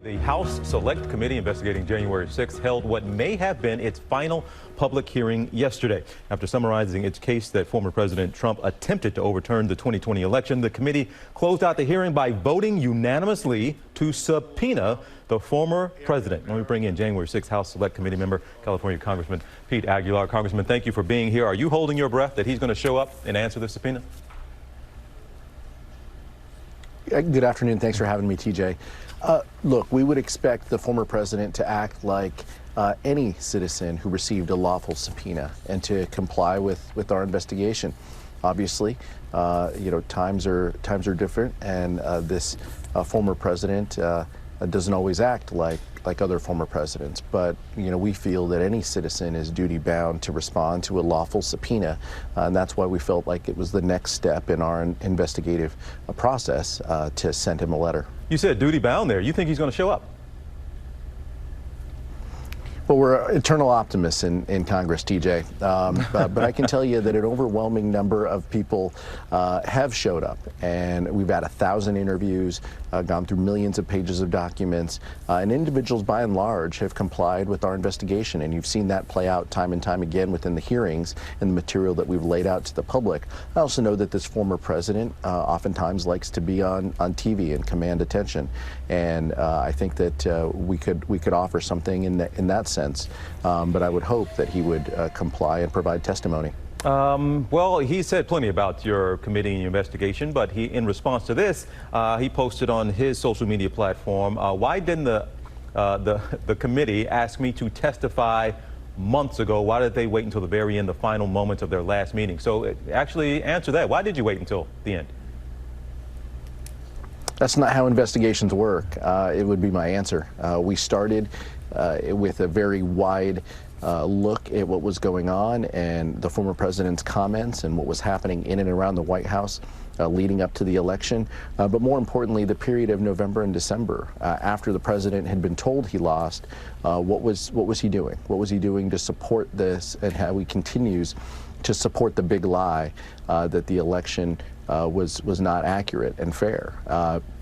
The House Select Committee investigating January 6th held what may have been its final public hearing yesterday. After summarizing its case that former President Trump attempted to overturn the 2020 election, the committee closed out the hearing by voting unanimously to subpoena the former president. Let me bring in January 6th House Select Committee member, California Congressman Pete Aguilar. Congressman, thank you for being here. Are you holding your breath that he's going to show up and answer the subpoena? Good afternoon. Thanks for having me, TJ. Look, we would expect the former president to act like any citizen who received a lawful subpoena and to comply with our investigation. Obviously, times are different, and this former president doesn't always act like other former presidents. But we feel that any citizen is duty bound to respond to a lawful subpoena, and that's why we felt like it was the next step in our investigative process to send him a letter. You said duty bound there. You think he's going to show up? Well, we're eternal optimists in Congress, TJ. But I can tell you that an overwhelming number of people have showed up, and we've had 1,000 interviews, gone through millions of pages of documents, and individuals by and large have complied with our investigation. And you've seen that play out time and time again within the hearings and the material that we've laid out to the public. I also know that this former president oftentimes likes to be on TV and command attention. And I think that we could offer something in that sense. But I would hope that he would comply and provide testimony. Well, he said plenty about your committee and your investigation, but in response to this, he posted on his social media platform, why didn't the committee ask me to testify months ago? Why did they wait until the very end, the final moments of their last meeting? So actually answer that. Why did you wait until the end? That's not how investigations work. It would be my answer. We started with a very wide look at what was going on and the former president's comments and what was happening in and around the White House leading up to the election. But more importantly, the period of November and December after the president had been told he lost. What was he doing? What was he doing to support this, and how he continues to support the big lie that the election was not accurate and fair,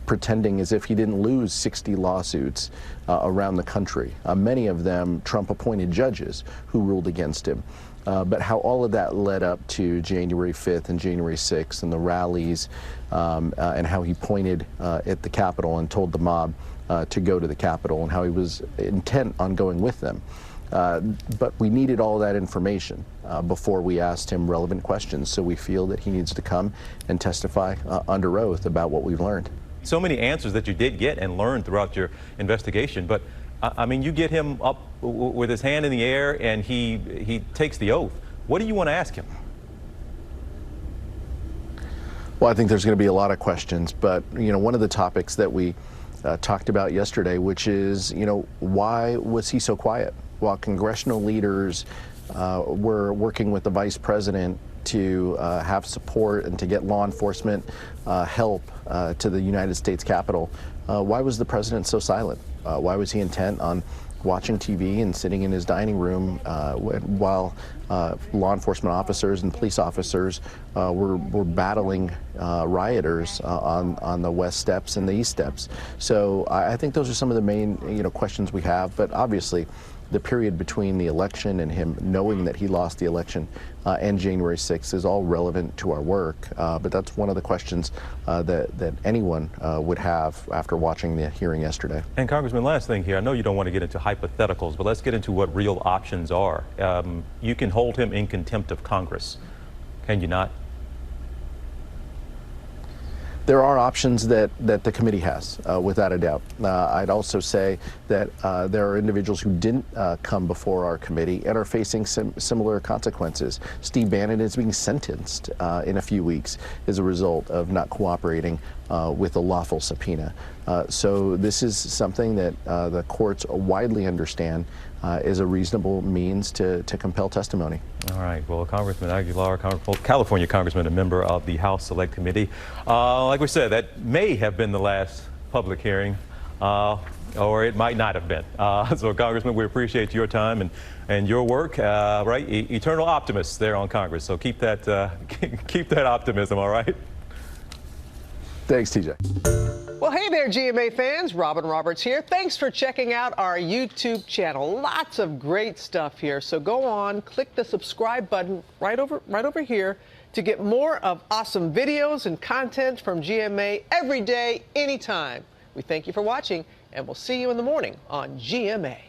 pretending as if he didn't lose 60 lawsuits around the country, many of them Trump-appointed judges who ruled against him. But how all of that led up to January 5th and January 6th and the rallies, and how he pointed at the Capitol and told the mob to go to the Capitol, and how he was intent on going with them. But we needed all that information before we asked him relevant questions. So we feel that he needs to come and testify under oath about what we've learned. So many answers that you did get and learn throughout your investigation, but I mean, you get him up with his hand in the air and he takes the oath. What do you want to ask him? Well, I think there's going to be a lot of questions, but one of the topics that we talked about yesterday, which is, why was he so quiet? While congressional leaders were working with the vice president to have support and to get law enforcement help to the United States Capitol, why was the president so silent? Why was he intent on watching TV and sitting in his dining room while law enforcement officers and police officers were battling rioters on the west steps and the east steps? So I think those are some of the main questions we have. But obviously, the period between the election and him knowing that he lost the election and January 6th is all relevant to our work. But that's one of the questions that anyone would have after watching the hearing yesterday. And Congressman, last thing here, I know you don't want to get into hypotheticals, but let's get into what real options are. You can hold him in contempt of Congress, can you not? There are options that the committee has, without a doubt. I'd also say that there are individuals who didn't come before our committee and are facing similar consequences. Steve Bannon is being sentenced in a few weeks as a result of not cooperating with a lawful subpoena. So this is something that the courts widely understand is a reasonable means to compel testimony. All right. Well, Congressman Aguilar, California Congressman, a member of the House Select Committee. Like we said, that may have been the last public hearing, or it might not have been. So, Congressman, we appreciate your time and your work. Right, eternal optimists there on Congress. So keep that optimism. All right. Thanks, TJ. Well, hey there. there, GMA fans. Robin Roberts here. Thanks for checking out our YouTube channel. Lots of great stuff here. So go on, click the subscribe button right over here to get more of awesome videos and content from GMA every day, anytime. We thank you for watching, and we'll see you in the morning on GMA.